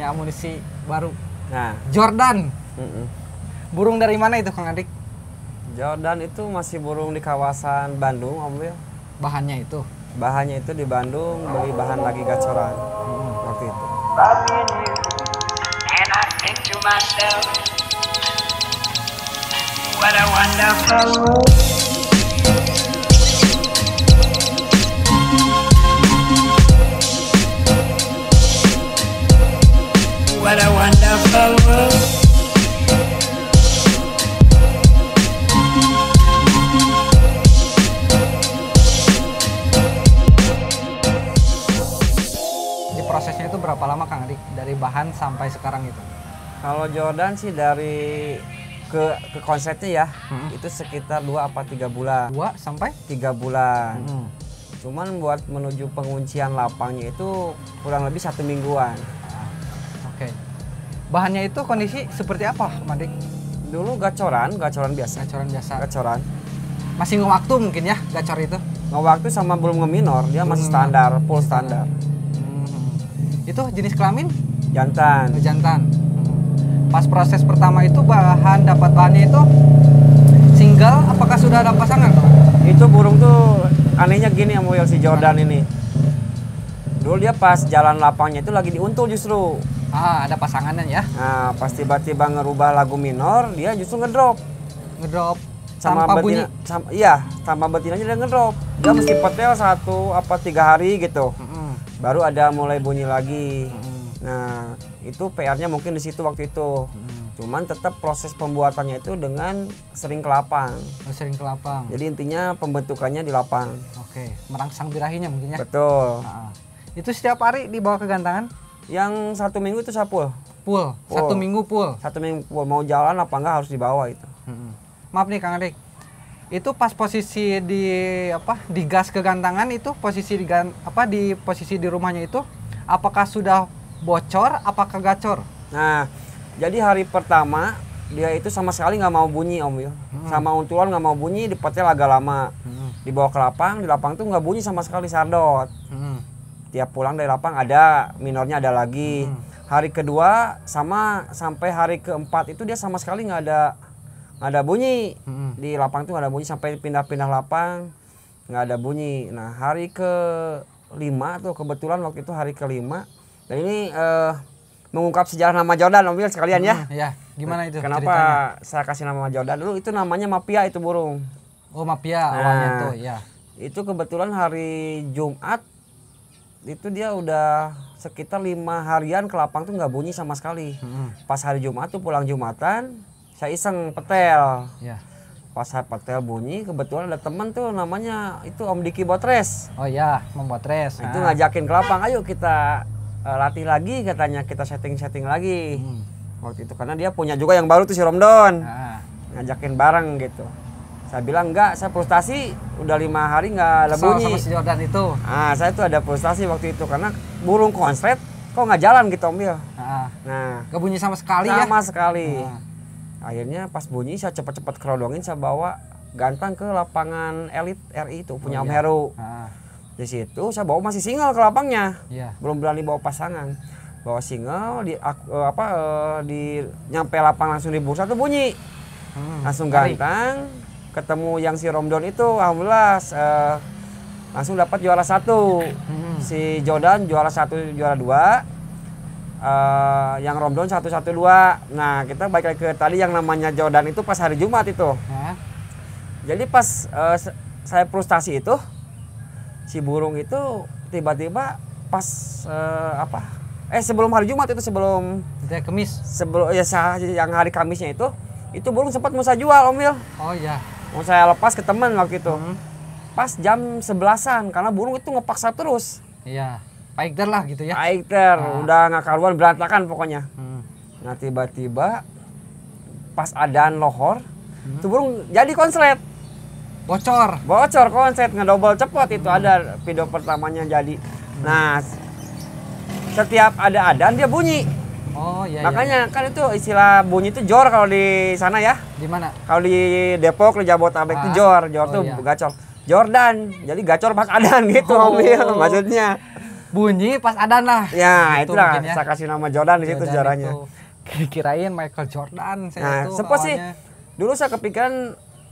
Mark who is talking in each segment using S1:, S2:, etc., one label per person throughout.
S1: punya amunisi baru.
S2: Nah,
S1: Jordan. Burung dari mana itu Kang Adik?
S2: Jordan itu masih burung di kawasan Bandung, Om Wil.
S1: Bahannya itu?
S2: Bahannya itu di Bandung, beli bahan lagi gacoran waktu itu.
S3: And I think to myself, what a wonderful world. What a wonderful world.
S1: Di prosesnya itu berapa lama Kang Adik? Dari bahan sampai sekarang itu?
S2: Kalau Jordan sih dari ke konsepnya ya, itu sekitar 2 apa 3 bulan.
S1: 2 sampai?
S2: 3 bulan. Cuman buat menuju penguncian lapangnya itu kurang lebih 1 mingguan.
S1: Oke. Bahannya itu kondisi seperti apa, Madik?
S2: Dulu gacoran biasa.
S1: Gacoran biasa.
S2: Gacoran.
S1: Masih ngewaktu mungkin ya gacor itu?
S2: Waktu sama belum ngeminor, dia masih standar, full standar.
S1: Itu jenis kelamin?
S2: Jantan.
S1: Jantan. Pas proses pertama itu dapat bahannya itu single, apakah sudah ada pasangan?
S2: Itu burung tuh anehnya gini yang si Jordan ini. Dulu dia pas jalan lapangnya itu lagi diuntul justru.
S1: Ada pasangannya ya?
S2: Nah, pas tiba-tiba ngerubah lagu minor, dia justru ngedrop.
S1: Ngedrop
S2: Sama
S1: tanpa
S2: betina,
S1: bunyi?
S2: iya, sama betinanya dia ngedrop. Dia mesti petel 1 apa 3 hari gitu. Baru ada mulai bunyi lagi. Nah, itu PR-nya mungkin di situ waktu itu. Cuman tetap proses pembuatannya itu dengan sering ke lapang.
S1: Sering ke lapang.
S2: Jadi intinya pembentukannya di lapang.
S1: Oke, merangsang birahinya mungkin ya?
S2: Betul.
S1: Itu setiap hari dibawa ke gantangan?
S2: Yang 1 minggu itu saya full.
S1: Full? 1 minggu full?
S2: 1 minggu full. Mau jalan apa enggak harus dibawa itu.
S1: Maaf nih Kang Adik. Itu pas posisi di gas ke gantangan itu posisi di posisi di rumahnya itu apakah sudah bocor apakah gacor?
S2: Nah, jadi hari pertama dia itu sama sekali nggak mau bunyi Om Wil. Sama untulan nggak mau bunyi, dipetel agak lama. Dibawa ke lapang, di lapang tuh nggak bunyi sama sekali sardot. Tiap pulang dari lapang ada minornya ada lagi. Hari kedua sama sampai hari keempat itu dia sama sekali nggak ada bunyi. Di lapang tuh nggak ada bunyi sampai pindah-pindah lapang nggak ada bunyi. Nah, hari ke-5 tuh kebetulan waktu itu hari ke-5. Dan ini mengungkap sejarah nama Jordan Om Wil sekalian ya.
S1: Ya, gimana itu?
S2: Kenapa ceritanya saya kasih nama Jordan dulu? Itu namanya Mapia itu burung.
S1: Oh, Mapia awalnya tuh, ya.
S2: Itu kebetulan hari Jumat itu dia udah sekitar 5 harian ke lapang tuh nggak bunyi sama sekali. Pas hari Jumat tuh pulang Jumatan, saya iseng petel.
S1: Ya.
S2: Pas saya petel bunyi, kebetulan ada teman tuh namanya itu Om Diki Botres.
S1: Oh ya, membuat res.
S2: Itu ngajakin ke lapang, ayo kita latih lagi katanya, kita setting-setting lagi. Waktu itu karena dia punya juga yang baru tuh si Romdon. Ngajakin bareng gitu. Saya bilang enggak, saya frustasi udah 5 hari nggak ada bunyi.
S1: Sama si Jordan itu.
S2: Saya tuh ada frustasi waktu itu karena burung konslet kok nggak jalan gitu Om Wil.
S1: Nah, nggak bunyi sama sekali ya?
S2: Sama sekali. Akhirnya pas bunyi saya cepet-cepet kerodongin, saya bawa gantang ke lapangan elit RI itu punya Om Heru. Di situ saya bawa masih single ke lapangnya. Belum berani bawa pasangan. Bawa single di nyampe lapang langsung di bursa tuh bunyi. Langsung gantang, ketemu yang si Romdon itu alhamdulillah langsung dapat juara 1. Si Jordan juara 1, juara 2. Yang Romdon 1, 1, 2. Nah, kita balik lagi ke tadi yang namanya Jordan itu pas hari Jumat itu. Jadi pas saya frustasi itu, si burung itu tiba-tiba pas sebelum hari Jumat itu sebelum
S1: Kemis.
S2: Sebelum yang hari Kamisnya itu burung sempat mau saya jual Om Wil.
S1: Oh iya.
S2: Mau saya lepas ke teman waktu itu. Pas jam 11-an karena burung itu ngepaksa terus.
S1: Iya. Paikter lah gitu ya.
S2: Paikter, udah nggak karuan, berantakan pokoknya. Nah, tiba-tiba pas adaan lohor, itu burung jadi konslet. Bocor konslet, ngedobel cepot itu ada video pertamanya jadi. Nah, setiap ada adaan dia bunyi.
S1: Oh iya.
S2: Makanya kan itu istilah bunyi itu jor kalau di sana ya.
S1: Di mana?
S2: Kalau di Depok, di Jabodetabek itu jor tuh gacor. Jordan, jadi gacor pas adaan gitu Om Wil maksudnya.
S1: bunyi pas adzan lah.
S2: Ya,
S1: gitu
S2: itulah
S1: mungkin ya.
S2: saya kasih nama Jordan di situ
S1: Jordan
S2: sejarahnya.
S1: itu. Kirain Michael Jordan saya
S2: Nah,
S1: itu
S2: sempat sih.
S1: awalnya.
S2: Dulu saya kepikiran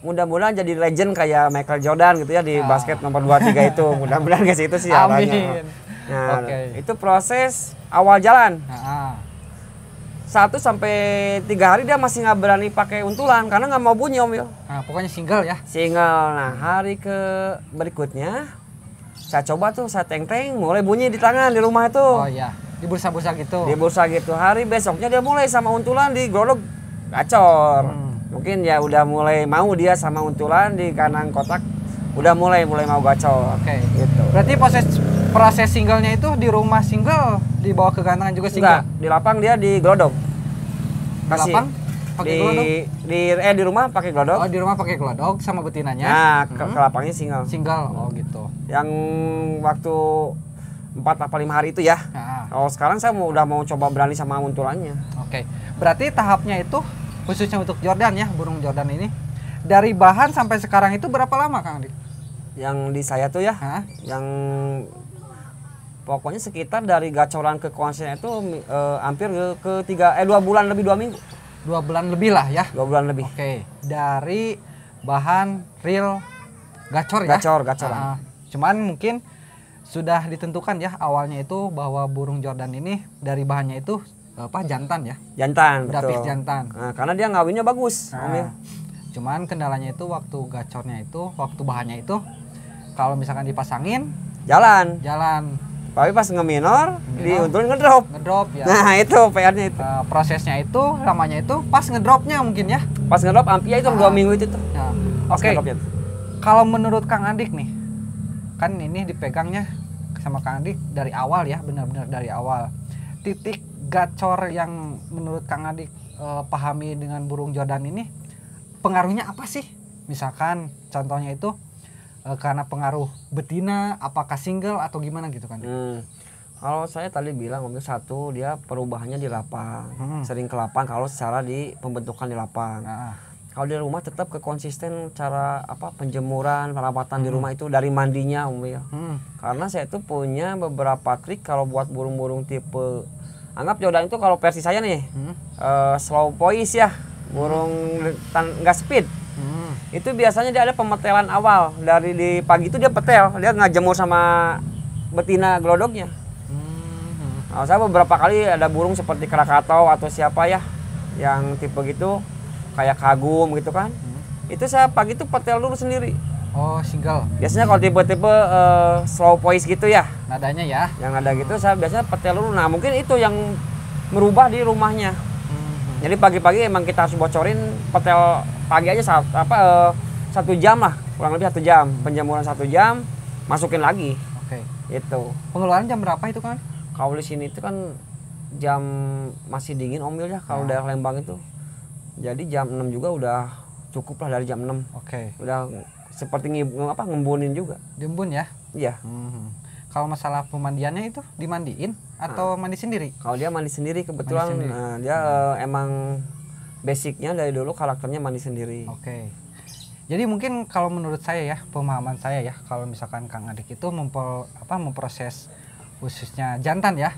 S2: mudah-mudahan jadi legend kayak Michael Jordan gitu ya di basket nomor 23 itu. Mudah-mudahan ke situ sih arahnya.
S1: Amin.
S2: Nah,
S1: Oke.
S2: itu proses awal jalan.
S1: Nah,
S2: 1 sampai 3 hari dia masih nggak berani pakai untulan karena nggak mau bunyi Om Wil.
S1: nah, pokoknya single ya.
S2: Single. Nah, hari ke berikutnya saya coba tuh, saya teng-teng mulai bunyi di tangan di rumah itu.
S1: Oh iya, di bursa-bursa gitu.
S2: Di bursa gitu. Hari besoknya dia mulai sama untulan di glodok gacor. Mungkin ya udah mulai mau dia sama untulan di kanan kotak. Udah mulai mau gacor.
S1: Oke.
S2: Gitu.
S1: Berarti proses singlenya itu di rumah single, dibawa ke gantangan juga single.
S2: Enggak, di lapang dia di glodok.
S1: Di lapang pakai glodok.
S2: Di rumah pakai glodok.
S1: Oh, di rumah pakai glodok sama betinanya.
S2: Nah, ke lapangnya single.
S1: Single. Oh, gitu.
S2: Yang waktu 4 apa 5 hari itu ya.
S1: Nah,
S2: Oh, sekarang saya udah mau coba berani sama untulannya.
S1: oke. Berarti tahapnya itu khususnya untuk Jordan ya, burung Jordan ini. Dari bahan sampai sekarang itu berapa lama, Kang Dik?
S2: Yang di saya tuh ya,
S1: Hah?
S2: yang pokoknya sekitar dari gacoran ke konsen itu hampir ke 2 bulan lebih 2 minggu.
S1: 2 bulan lebih lah ya.
S2: 2 bulan lebih.
S1: Oke. Dari bahan real gacor ya.
S2: Gacoran.
S1: Cuman mungkin sudah ditentukan ya awalnya itu bahwa burung Jordan ini dari bahannya itu jantan ya.
S2: Jantan,
S1: Udah
S2: betul.
S1: fix jantan.
S2: Nah, karena dia ngawinnya bagus, Om ya.
S1: Cuman kendalanya itu waktu gacornya itu, waktu bahannya itu kalau misalkan dipasangin
S2: Jalan. Tapi pas ngeminor, diuntulin ngedrop.
S1: Ngedrop ya.
S2: Nah, itu PR-nya itu.
S1: Prosesnya itu lamanya itu pas ngedropnya mungkin ya.
S2: Pas ngedrop ampia itu 2 minggu itu tuh.
S1: Nah,
S2: Pas
S1: Oke.
S2: ngedropnya tuh.
S1: Kalau menurut Kang Andik nih, kan ini dipegangnya sama Kang Andik dari awal ya, benar-benar dari awal. Titik gacor yang menurut Kang Andik pahami dengan burung Jordan ini, pengaruhnya apa sih? Misalkan contohnya itu karena pengaruh betina, apakah single atau gimana gitu kan?
S2: Kalau saya tadi bilang Om, satu dia perubahannya di lapang, sering ke lapang kalau secara di pembentukan di lapang. Kalau di rumah tetap ke konsisten cara penjemuran, perawatan di rumah itu dari mandinya Om ya. Karena saya itu punya beberapa trik kalau buat burung-burung tipe anggap Jordan itu kalau versi saya nih slow poise ya, burung nggak speed. Itu biasanya dia ada pemetelan awal dari di pagi itu dia petel, dia nggak jemur sama betina glodoknya. Nah, saya beberapa kali ada burung seperti Krakatau atau siapa ya yang tipe gitu kayak kagum gitu kan. Itu saya pagi itu petel dulu sendiri.
S1: Oh, single.
S2: Biasanya kalau tipe-tipe slow voice gitu ya,
S1: Nadanya ya.
S2: yang ada gitu saya biasanya petel dulu. Nah, mungkin itu yang merubah di rumahnya. Jadi pagi-pagi emang kita harus bocorin petel pagi aja 1 jam lah, kurang lebih 1 jam. Penjemuran 1 jam, masukin lagi.
S1: Oke.
S2: Itu.
S1: Pengeluaran jam berapa itu kan?
S2: Kalau di sini itu kan jam masih dingin Om Wil ya kalau daerah Lembang itu. Jadi jam 6 juga udah cukup lah, dari jam 6.
S1: Oke.
S2: Udah seperti ngembunin juga.
S1: Diembun ya.
S2: Iya.
S1: Kalau masalah pemandiannya itu dimandiin atau mandi sendiri?
S2: Kalau dia mandi sendiri kebetulan
S1: Mandi sendiri.
S2: dia emang basicnya dari dulu karakternya mandi sendiri.
S1: Oke. Jadi mungkin kalau menurut saya ya, pemahaman saya ya, kalau misalkan Kang Adik itu memproses khususnya jantan ya.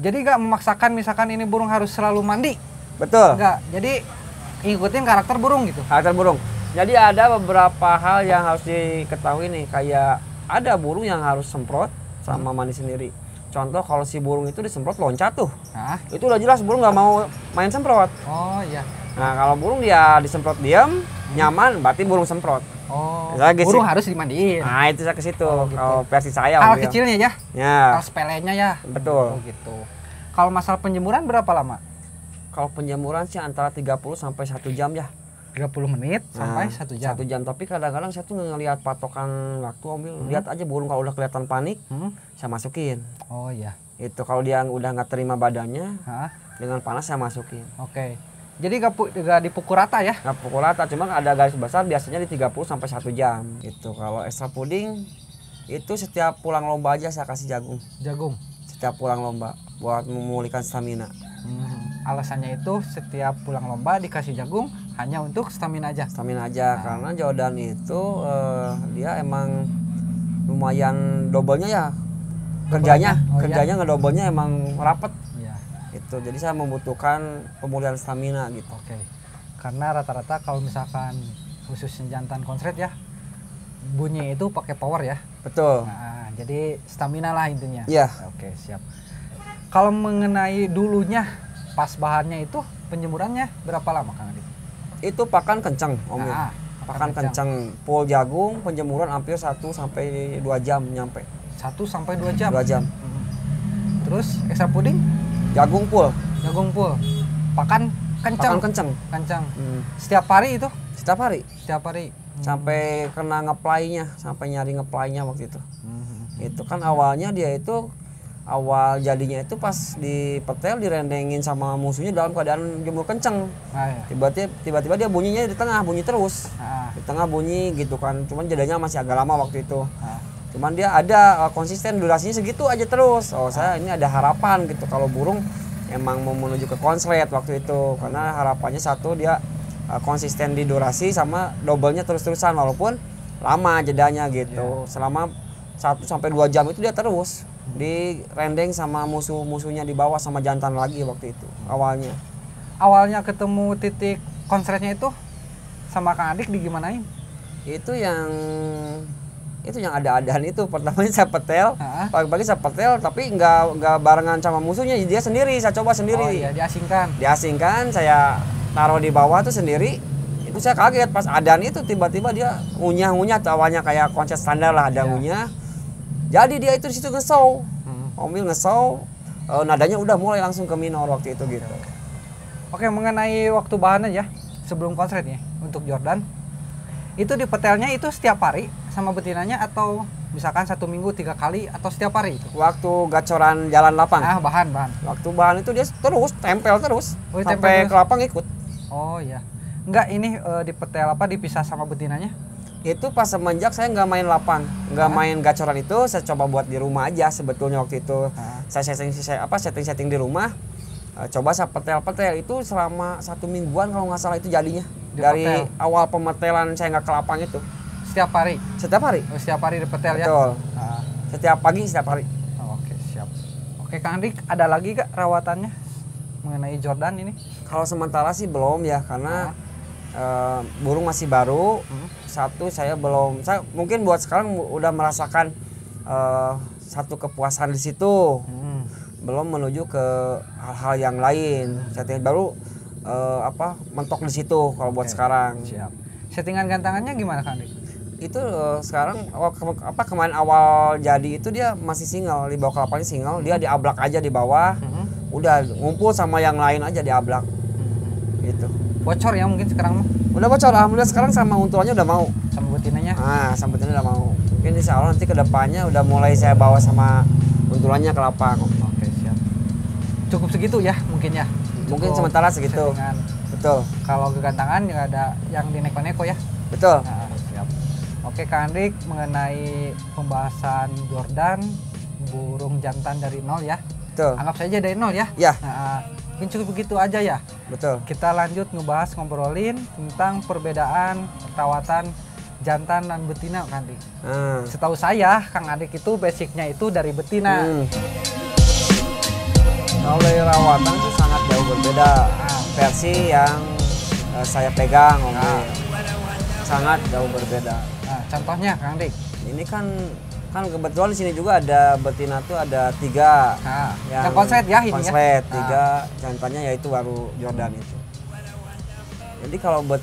S1: Jadi nggak memaksakan misalkan ini burung harus selalu mandi.
S2: Betul.
S1: Nggak. Jadi ikutin karakter burung gitu.
S2: Karakter burung. Jadi ada beberapa hal yang harus diketahui nih, kayak ada burung yang harus semprot sama mandi sendiri. Contoh kalau si burung itu disemprot loncat tuh.
S1: Nah.
S2: Itu udah jelas burung nggak mau main semprot.
S1: Oh iya.
S2: Nah, kalau burung dia disemprot diam, nyaman, berarti burung semprot.
S1: Oh.
S2: Saya gitu
S1: Burung
S2: sih.
S1: harus dimandiin.
S2: Nah, itu saya ke situ.
S1: Oh, gitu.
S2: Kalau versi saya
S1: Hal
S2: Om, ya.
S1: kecilnya ya.
S2: Ya,
S1: Hal sepelenya ya.
S2: betul.
S1: Oh gitu. Kalau masalah penjemuran berapa lama?
S2: Kalau penjemuran sih antara 30 sampai 1 jam ya.
S1: 30 menit sampai 1 jam.
S2: 1 jam, tapi kadang-kadang saya tuh ngelihat patokan waktu ambil. Lihat aja burung kalau udah kelihatan panik, saya masukin.
S1: Oh iya.
S2: Itu kalau dia udah nggak terima badannya,
S1: Hah?
S2: dengan panas saya masukin.
S1: Oke. Jadi gak dipukul rata ya?
S2: Nggak pukul rata, cuma ada garis besar biasanya di 30 sampai 1 jam. Itu kalau extra puding itu setiap pulang lomba aja saya kasih jagung.
S1: Jagung.
S2: Setiap pulang lomba buat memulihkan stamina.
S1: Alasannya itu setiap pulang lomba dikasih jagung hanya untuk stamina aja.
S2: Stamina aja, karena Jordan itu dia emang lumayan doublenya ya. kerjanya ngedobelnya emang rapet.
S1: Iya.
S2: Itu jadi saya membutuhkan pemulihan stamina gitu.
S1: Oke. Karena rata-rata kalau misalkan khususnya jantan konslet ya, bunyi itu pakai power ya.
S2: Betul.
S1: Nah, jadi stamina lah intinya.
S2: Iya.
S1: Oke, siap. Kalau mengenai dulunya pas bahannya itu penjemurannya berapa lama Kang Adi?
S2: Itu pakan kenceng Om.
S1: Nah,
S2: pakan kenceng. Full jagung penjemuran hampir 1 sampai 2 jam nyampe.
S1: 1 sampai 2 jam.
S2: 2 jam.
S1: Terus ekstra puding?
S2: Jagung full.
S1: Jagung full. Pakan kenceng. Kenceng. Setiap hari itu?
S2: Setiap hari.
S1: Setiap hari.
S2: Sampai kena ngeplaynya, sampai nyari ngeplaynya waktu itu. Itu kan awalnya dia itu awal jadinya itu pas dipetel direndengin sama musuhnya dalam keadaan jemur kenceng. Tiba-tiba dia bunyinya di tengah, bunyi terus. Di tengah bunyi gitu kan. Cuman jedanya masih agak lama waktu itu. Cuman dia ada konsisten durasinya segitu aja terus. Oh, saya ini ada harapan gitu kalau burung emang mau menuju ke konslet waktu itu, karena harapannya satu dia konsisten di durasi sama doublenya terus-terusan walaupun lama jedanya gitu. Selama 1 sampai 2 jam itu dia terus di rendeng sama musuhnya di bawah sama jantan lagi waktu itu awalnya.
S1: Awalnya ketemu titik konsletnya itu sama Kang Adik digimanain?
S2: Itu yang ada-adaan itu pertamanya saya petel, pagi-pagi saya petel tapi nggak barengan sama musuhnya, dia sendiri, saya coba sendiri.
S1: Oh iya, diasingkan,
S2: saya taruh di bawah tuh sendiri. Itu saya kaget pas adan itu tiba-tiba dia ngunyah awalnya kayak konsep standar lah, ada ngunyah. Jadi dia itu di situ ngesau, Omil ngesau, nadanya udah mulai langsung ke minor waktu itu gitu.
S1: Oke, mengenai waktu bahannya ya sebelum konslet nih untuk Jordan. Itu di petelnya itu setiap hari sama betinanya atau misalkan 1 minggu 3 kali atau setiap hari itu?
S2: Waktu gacoran jalan lapang.
S1: Bahan.
S2: Waktu bahan itu dia terus tempel terus sampai
S1: tempel
S2: ke lapang ikut.
S1: Oh iya. Enggak ini di petel dipisah sama betinanya?
S2: Itu pas semenjak saya nggak main lapang, nggak main gacoran itu, saya coba buat di rumah aja sebetulnya waktu itu. Saya setting di rumah. Coba saya petel itu selama 1 mingguan kalau nggak salah itu jadinya. Dari awal pemetelan saya nggak ke lapang itu.
S1: Setiap hari?
S2: Setiap hari.
S1: Setiap hari dipetel ya?
S2: Betul. Setiap pagi, setiap hari.
S1: Oke, siap. Oke, Kang Andik, ada lagi gak rawatannya mengenai Jordan ini?
S2: Kalau sementara sih belum ya, karena burung masih baru. Satu, saya mungkin buat sekarang udah merasakan satu kepuasan di situ. Belum menuju ke hal-hal yang lain. Saya baru mentok di situ kalau buat sekarang.
S1: Siap. Settingan gantangannya gimana Kang Dik?
S2: Itu sekarang kemarin awal jadi itu dia masih single, di bawah kelapanya single, dia diablak aja di bawah. Udah ngumpul sama yang lain aja diablak. Gitu.
S1: Bocor ya mungkin sekarang mah?
S2: Udah bocor, alhamdulillah sekarang sama untuannya udah mau.
S1: Sama betinanya?
S2: Sama betinanya udah mau. Mungkin insya Allah nanti kedepannya udah mulai saya bawa sama untulannya ke lapang.
S1: Oke, siap. Cukup segitu ya mungkin ya?
S2: Mungkin sementara segitu.
S1: Settingan.
S2: Betul.
S1: Kalau kegantangan nggak ada yang dineko-neko ya?
S2: Betul.
S1: Siap. Oke Kang Andik, mengenai pembahasan Jordan, burung jantan dari nol ya?
S2: Betul.
S1: Anggap saja dari nol ya?
S2: Ya.
S1: Mungkin cukup begitu aja ya?
S2: Betul.
S1: Kita lanjut ngobrolin tentang perbedaan perawatan jantan dan betina Kang Andik. Setahu saya Kang Andik itu basicnya itu dari betina.
S2: Kalau dari rawatan itu sangat jauh berbeda. Versi yang saya pegang, sangat jauh berbeda.
S1: Contohnya Kang Andik?
S2: Ini kan kebetulan di sini juga ada betina tuh ada 3.
S1: Yang konslet ya ini
S2: konslet, 3 jantannya yaitu baru Jordan itu. Jadi kalau betina